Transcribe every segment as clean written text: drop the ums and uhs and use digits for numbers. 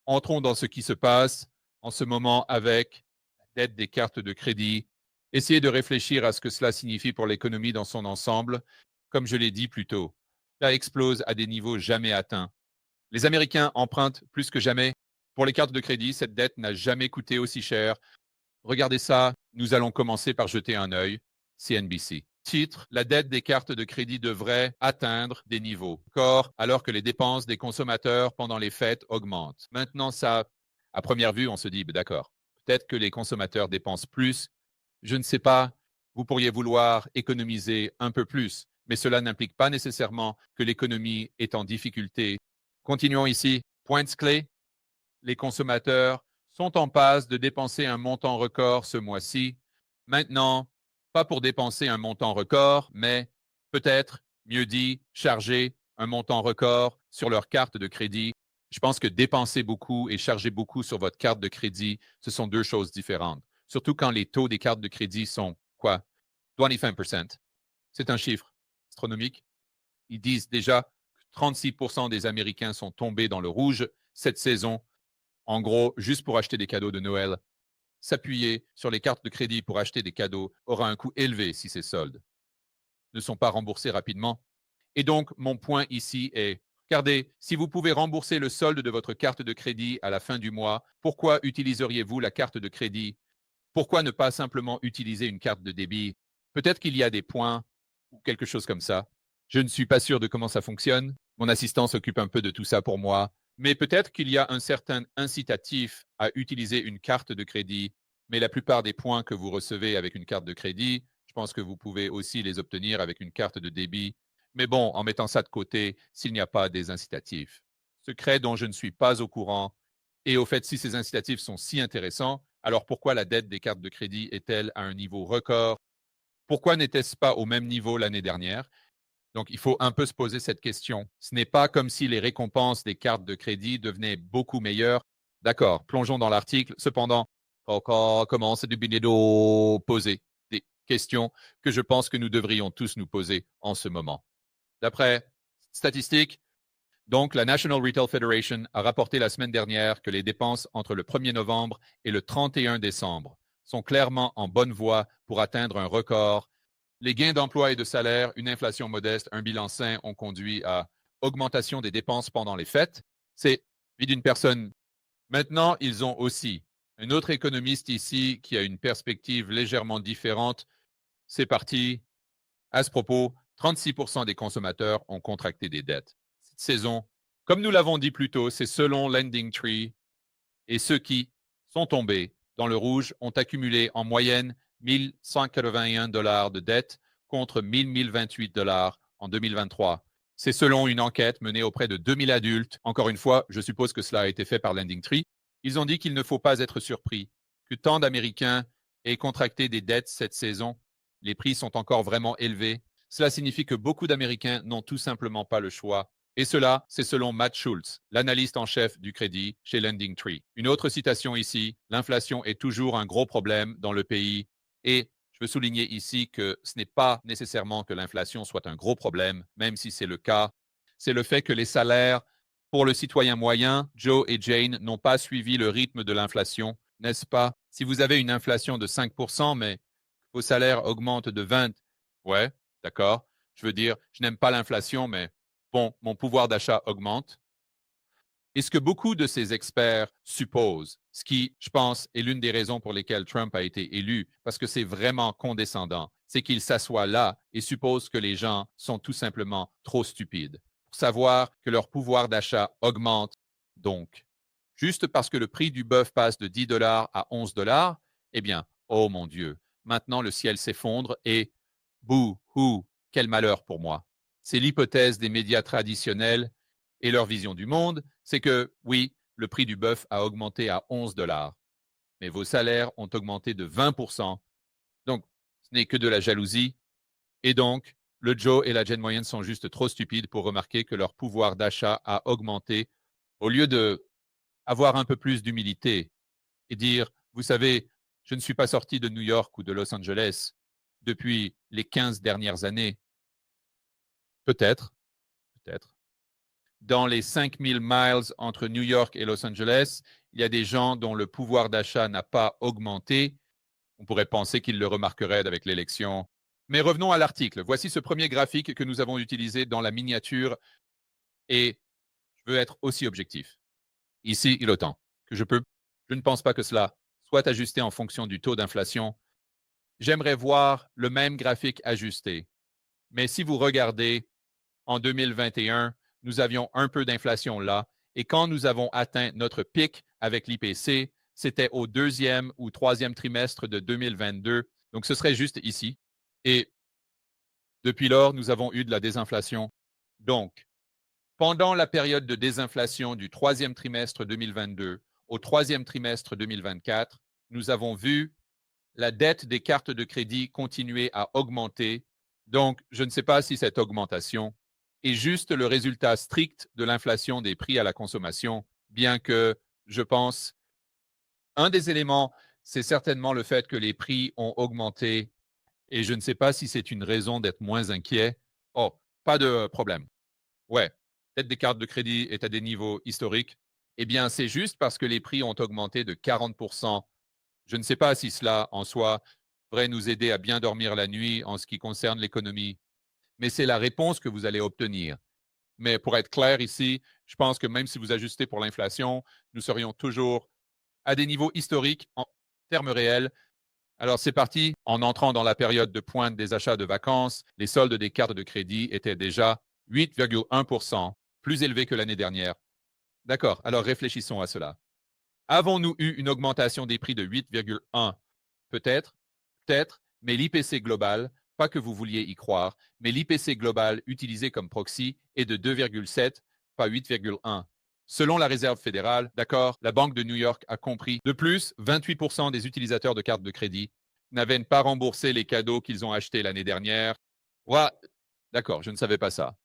Entrons dans ce qui se passe en ce moment avec la dette des cartes de crédit. Essayez de réfléchir à ce que cela signifie pour l'économie dans son ensemble. Comme je l'ai dit plus tôt, cela explose à des niveaux jamais atteints. Les Américains empruntent plus que jamais. Pour les cartes de crédit, cette dette n'a jamais coûté aussi cher. Regardez ça, nous allons commencer par jeter un œil. CNBC. Titre, la dette des cartes de crédit devrait atteindre des niveaux corps alors que les dépenses des consommateurs pendant les fêtes augmentent. Maintenant, ça, à première vue, on se dit, d'accord, peut-être que les consommateurs dépensent plus. Je ne sais pas, vous pourriez vouloir économiser un peu plus, mais cela n'implique pas nécessairement que l'économie est en difficulté. Continuons ici. Points clés. Les consommateurs sont en passe de dépenser un montant record ce mois-ci. Maintenant, pas pour dépenser un montant record, mais peut-être, mieux dit, charger un montant record sur leur carte de crédit. Je pense que dépenser beaucoup et charger beaucoup sur votre carte de crédit, ce sont deux choses différentes. Surtout quand les taux des cartes de crédit sont quoi? 25%. C'est un chiffre astronomique. Ils disent déjà que 36% des Américains sont tombés dans le rouge cette saison. En gros, juste pour acheter des cadeaux de Noël, s'appuyer sur les cartes de crédit pour acheter des cadeaux aura un coût élevé si ces soldes ne sont pas remboursés rapidement. Et donc, mon point ici est, regardez, si vous pouvez rembourser le solde de votre carte de crédit à la fin du mois, pourquoi utiliseriez-vous la carte de crédit? Pourquoi ne pas simplement utiliser une carte de débit? Peut-être qu'il y a des points ou quelque chose comme ça. Je ne suis pas sûr de comment ça fonctionne. Mon assistant s'occupe un peu de tout ça pour moi. Mais peut-être qu'il y a un certain incitatif à utiliser une carte de crédit. Mais la plupart des points que vous recevez avec une carte de crédit, je pense que vous pouvez aussi les obtenir avec une carte de débit. Mais bon, en mettant ça de côté, s'il n'y a pas des incitatifs. Secret dont je ne suis pas au courant. Et au fait, si ces incitatifs sont si intéressants, alors pourquoi la dette des cartes de crédit est-elle à un niveau record? Pourquoi n'était-ce pas au même niveau l'année dernière? Donc, il faut un peu se poser cette question. Ce n'est pas comme si les récompenses des cartes de crédit devenaient beaucoup meilleures. D'accord, plongeons dans l'article. Cependant, encore commence du binedo poser des questions que je pense que nous devrions tous nous poser en ce moment. D'après statistiques, donc la National Retail Federation a rapporté la semaine dernière que les dépenses entre le 1er novembre et le 31 décembre sont clairement en bonne voie pour atteindre un record. Les gains d'emploi et de salaire, une inflation modeste, un bilan sain ont conduit à augmentation des dépenses pendant les fêtes. C'est vie d'une personne. Maintenant, ils ont aussi un autre économiste ici qui a une perspective légèrement différente. C'est parti. À ce propos, 36% des consommateurs ont contracté des dettes. Cette saison, comme nous l'avons dit plus tôt, c'est selon LendingTree et ceux qui sont tombés dans le rouge ont accumulé en moyenne 1 181 dollars de dettes contre 1 028 dollars en 2023. C'est selon une enquête menée auprès de 2000 adultes. Encore une fois, je suppose que cela a été fait par LendingTree. Ils ont dit qu'il ne faut pas être surpris que tant d'Américains aient contracté des dettes cette saison. Les prix sont encore vraiment élevés. Cela signifie que beaucoup d'Américains n'ont tout simplement pas le choix. Et cela, c'est selon Matt Schultz, l'analyste en chef du crédit chez LendingTree. Une autre citation ici, l'inflation est toujours un gros problème dans le pays. Et je veux souligner ici que ce n'est pas nécessairement que l'inflation soit un gros problème, même si c'est le cas. C'est le fait que les salaires pour le citoyen moyen, Joe et Jane, n'ont pas suivi le rythme de l'inflation, n'est-ce pas? Si vous avez une inflation de 5%, mais vos salaires augmentent de 20%, ouais, d'accord. Je veux dire, je n'aime pas l'inflation, mais bon, mon pouvoir d'achat augmente. Et ce que beaucoup de ces experts supposent, ce qui, je pense, est l'une des raisons pour lesquelles Trump a été élu, parce que c'est vraiment condescendant, c'est qu'il s'assoit là et suppose que les gens sont tout simplement trop stupides pour savoir que leur pouvoir d'achat augmente. Donc, juste parce que le prix du bœuf passe de 10 dollars à 11 dollars, eh bien, oh mon Dieu, maintenant le ciel s'effondre et bouh-hou, quel malheur pour moi. C'est l'hypothèse des médias traditionnels et leur vision du monde, c'est que oui, le prix du bœuf a augmenté à 11 dollars, mais vos salaires ont augmenté de 20%. Donc, ce n'est que de la jalousie. Et donc, le Joe et la Jen moyenne sont juste trop stupides pour remarquer que leur pouvoir d'achat a augmenté au lieu de avoir un peu plus d'humilité et dire, vous savez, je ne suis pas sorti de New York ou de Los Angeles depuis les 15 dernières années. Peut-être, peut-être. dans les 5000 miles entre New York et Los Angeles, il y a des gens dont le pouvoir d'achat n'a pas augmenté. On pourrait penser qu'ils le remarqueraient avec l'élection. Mais revenons à l'article. Voici ce premier graphique que nous avons utilisé dans la miniature et je veux être aussi objectif. Ici, il est autant que je peux. Je ne pense pas que cela soit ajusté en fonction du taux d'inflation. J'aimerais voir le même graphique ajusté. Mais si vous regardez, en 2021, nous avions un peu d'inflation là. Et quand nous avons atteint notre pic avec l'IPC, c'était au deuxième ou troisième trimestre de 2022. Donc, ce serait juste ici. Et depuis lors, nous avons eu de la désinflation. Donc, pendant la période de désinflation du troisième trimestre 2022 au troisième trimestre 2024, nous avons vu la dette des cartes de crédit continuer à augmenter. Donc, je ne sais pas si cette augmentation est juste le résultat strict de l'inflation des prix à la consommation, bien que je pense, un des éléments, c'est certainement le fait que les prix ont augmenté et je ne sais pas si c'est une raison d'être moins inquiet. Oh, pas de problème. Ouais, peut-être des cartes de crédit est à des niveaux historiques. Eh bien, c'est juste parce que les prix ont augmenté de 40%. Je ne sais pas si cela, en soi, devrait nous aider à bien dormir la nuit en ce qui concerne l'économie, mais c'est la réponse que vous allez obtenir. Mais pour être clair ici, je pense que même si vous ajustez pour l'inflation, nous serions toujours à des niveaux historiques en termes réels. Alors c'est parti. En entrant dans la période de pointe des achats de vacances, les soldes des cartes de crédit étaient déjà 8,1%, plus élevés que l'année dernière. D'accord, alors réfléchissons à cela. Avons-nous eu une augmentation des prix de 8,1? Peut-être, peut-être, mais l'IPC global, pas que vous vouliez y croire, mais l'IPC global utilisé comme proxy est de 2,7, pas 8,1. Selon la Réserve fédérale, d'accord, la Banque de New York a compris. De plus, 28% des utilisateurs de cartes de crédit n'avaient pas remboursé les cadeaux qu'ils ont achetés l'année dernière. Ouais, d'accord, je ne savais pas ça.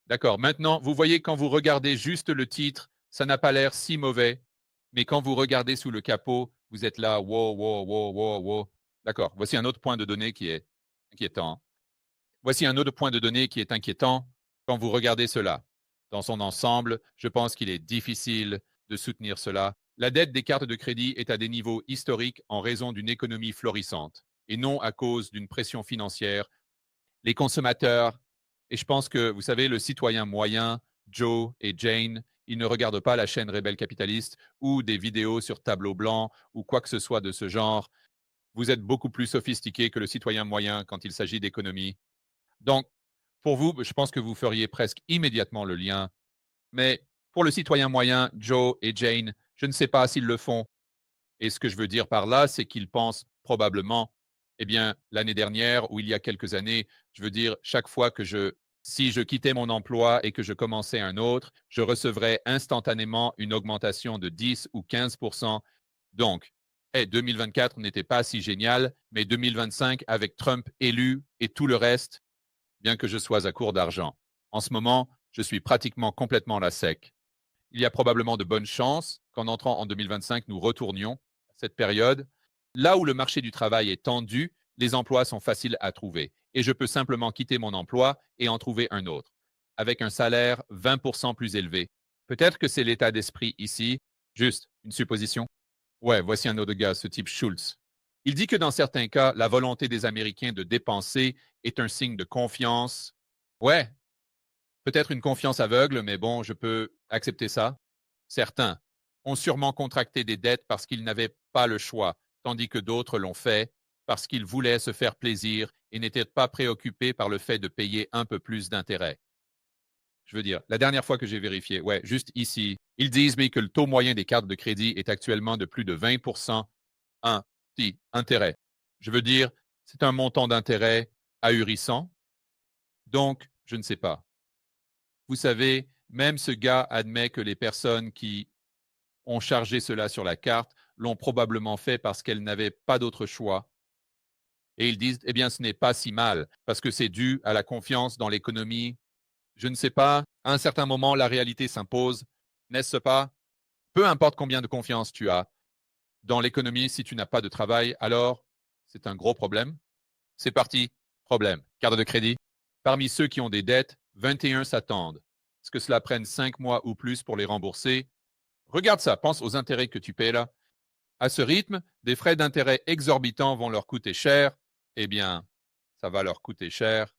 D'accord, maintenant, vous voyez, quand vous regardez juste le titre, ça n'a pas l'air si mauvais, mais quand vous regardez sous le capot, vous êtes là, wow, wow, wow, wow, wow. D'accord, voici un autre point de données qui est inquiétant. Voici un autre point de données qui est inquiétant quand vous regardez cela. Dans son ensemble, je pense qu'il est difficile de soutenir cela. La dette des cartes de crédit est à des niveaux historiques en raison d'une économie florissante et non à cause d'une pression financière. Les consommateurs, et je pense que, vous savez, le citoyen moyen, Joe et Jane, ils ne regardent pas la chaîne Rebelle Capitaliste ou des vidéos sur tableau blanc ou quoi que ce soit de ce genre. Vous êtes beaucoup plus sophistiqué que le citoyen moyen quand il s'agit d'économie. Donc, pour vous, je pense que vous feriez presque immédiatement le lien. Mais pour le citoyen moyen, Joe et Jane, je ne sais pas s'ils le font. Et ce que je veux dire par là, c'est qu'ils pensent probablement, eh bien, l'année dernière ou il y a quelques années, je veux dire, chaque fois que si je quittais mon emploi et que je commençais un autre, je recevrais instantanément une augmentation de 10 ou 15%. Donc, 2024 n'était pas si génial, mais 2025, avec Trump élu et tout le reste, bien que je sois à court d'argent. En ce moment, je suis pratiquement complètement à la sec. Il y a probablement de bonnes chances qu'en entrant en 2025, nous retournions à cette période. Là où le marché du travail est tendu, les emplois sont faciles à trouver et je peux simplement quitter mon emploi et en trouver un autre, avec un salaire 20% plus élevé. Peut-être que c'est l'état d'esprit ici, juste une supposition. Ouais, voici un autre gars, ce type Schultz. Il dit que dans certains cas, la volonté des Américains de dépenser est un signe de confiance. Ouais, peut-être une confiance aveugle, mais bon, je peux accepter ça. Certains ont sûrement contracté des dettes parce qu'ils n'avaient pas le choix, tandis que d'autres l'ont fait parce qu'ils voulaient se faire plaisir et n'étaient pas préoccupés par le fait de payer un peu plus d'intérêt. Je veux dire, la dernière fois que j'ai vérifié, ouais, juste ici, ils disent mais que le taux moyen des cartes de crédit est actuellement de plus de 20%. Un petit intérêt. Je veux dire, c'est un montant d'intérêt ahurissant. Donc, je ne sais pas. Vous savez, même ce gars admet que les personnes qui ont chargé cela sur la carte l'ont probablement fait parce qu'elles n'avaient pas d'autre choix. Et ils disent, eh bien, ce n'est pas si mal, parce que c'est dû à la confiance dans l'économie. Je ne sais pas, à un certain moment, la réalité s'impose, n'est-ce pas? Peu importe combien de confiance tu as dans l'économie, si tu n'as pas de travail, alors c'est un gros problème. C'est parti, problème. Carte de crédit. Parmi ceux qui ont des dettes, 21 s'attendent ce que cela prenne 5 mois ou plus pour les rembourser. Regarde ça, pense aux intérêts que tu paies là. À ce rythme, des frais d'intérêt exorbitants vont leur coûter cher. Eh bien, ça va leur coûter cher.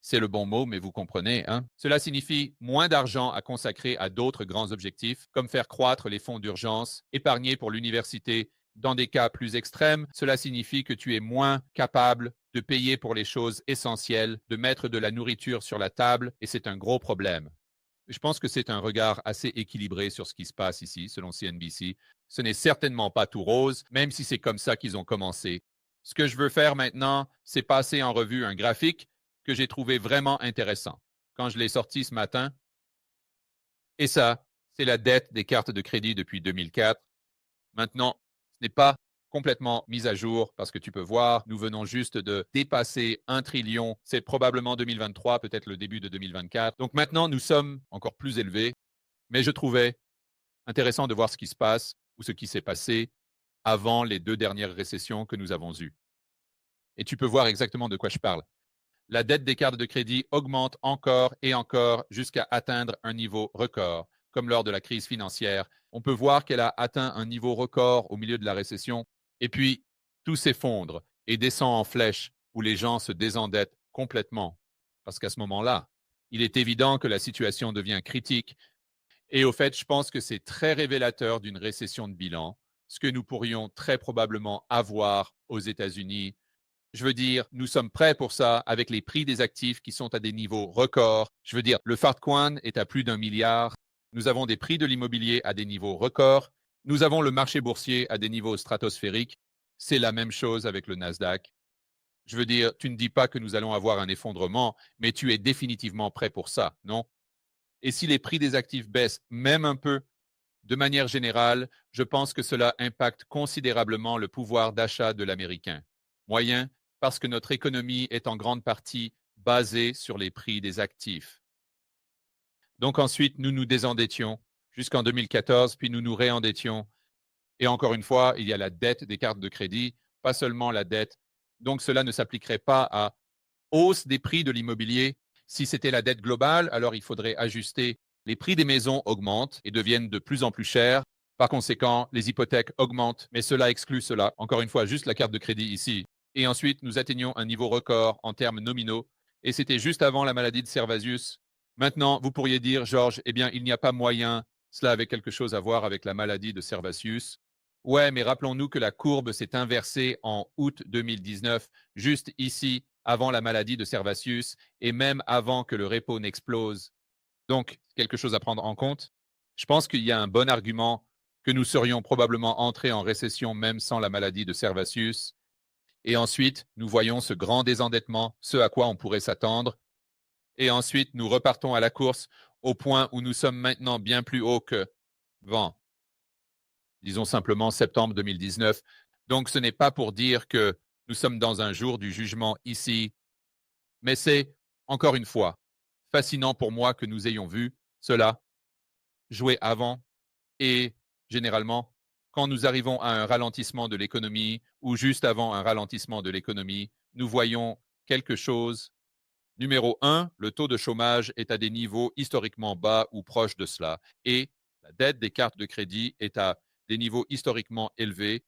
C'est le bon mot, mais vous comprenez, hein? Cela signifie moins d'argent à consacrer à d'autres grands objectifs, comme faire croître les fonds d'urgence, épargner pour l'université. Dans des cas plus extrêmes, cela signifie que tu es moins capable de payer pour les choses essentielles, de mettre de la nourriture sur la table, et c'est un gros problème. Je pense que c'est un regard assez équilibré sur ce qui se passe ici, selon CNBC. Ce n'est certainement pas tout rose, même si c'est comme ça qu'ils ont commencé. Ce que je veux faire maintenant, c'est passer en revue un graphique que j'ai trouvé vraiment intéressant quand je l'ai sorti ce matin. Et ça, c'est la dette des cartes de crédit depuis 2004. Maintenant, ce n'est pas complètement mis à jour parce que tu peux voir, nous venons juste de dépasser 1 trillion. C'est probablement 2023, peut-être le début de 2024. Donc maintenant, nous sommes encore plus élevés, mais je trouvais intéressant de voir ce qui se passe ou ce qui s'est passé avant les 2 dernières récessions que nous avons eues. Et tu peux voir exactement de quoi je parle. La dette des cartes de crédit augmente encore et encore jusqu'à atteindre un niveau record, comme lors de la crise financière. On peut voir qu'elle a atteint un niveau record au milieu de la récession, et puis tout s'effondre et descend en flèche, où les gens se désendettent complètement. Parce qu'à ce moment-là, il est évident que la situation devient critique. Et au fait, je pense que c'est très révélateur d'une récession de bilan, ce que nous pourrions très probablement avoir aux États-Unis. Je veux dire, nous sommes prêts pour ça avec les prix des actifs qui sont à des niveaux records. Je veux dire, le Fartcoin est à plus d'1 milliard. Nous avons des prix de l'immobilier à des niveaux records. Nous avons le marché boursier à des niveaux stratosphériques. C'est la même chose avec le Nasdaq. Je veux dire, tu ne dis pas que nous allons avoir un effondrement, mais tu es définitivement prêt pour ça, non? Et si les prix des actifs baissent même un peu, de manière générale, je pense que cela impacte considérablement le pouvoir d'achat de l'Américain moyen parce que notre économie est en grande partie basée sur les prix des actifs. Donc ensuite, nous nous désendettions jusqu'en 2014, puis nous nous réendettions. Et encore une fois, il y a la dette des cartes de crédit, pas seulement la dette. Donc cela ne s'appliquerait pas à hausse des prix de l'immobilier. Si c'était la dette globale, alors il faudrait ajuster. Les prix des maisons augmentent et deviennent de plus en plus chers. Par conséquent, les hypothèques augmentent, mais cela exclut cela. Encore une fois, juste la carte de crédit ici. Et ensuite, nous atteignons un niveau record en termes nominaux. Et c'était juste avant la maladie de Servasius. Maintenant, vous pourriez dire, Georges, eh bien, il n'y a pas moyen. Cela avait quelque chose à voir avec la maladie de Servasius. Ouais, mais rappelons-nous que la courbe s'est inversée en août 2019, juste ici, avant la maladie de Servasius et même avant que le repo n'explose. Donc, quelque chose à prendre en compte. Je pense qu'il y a un bon argument que nous serions probablement entrés en récession même sans la maladie de Servasius. Et ensuite, nous voyons ce grand désendettement, ce à quoi on pourrait s'attendre. Et ensuite, nous repartons à la course au point où nous sommes maintenant bien plus haut que vent. Disons simplement septembre 2019. Donc, ce n'est pas pour dire que nous sommes dans un jour du jugement ici, mais c'est, encore une fois, fascinant pour moi que nous ayons vu cela jouer avant et généralement, quand nous arrivons à un ralentissement de l'économie ou juste avant un ralentissement de l'économie, nous voyons quelque chose. Numéro un, le taux de chômage est à des niveaux historiquement bas ou proches de cela et la dette des cartes de crédit est à des niveaux historiquement élevés.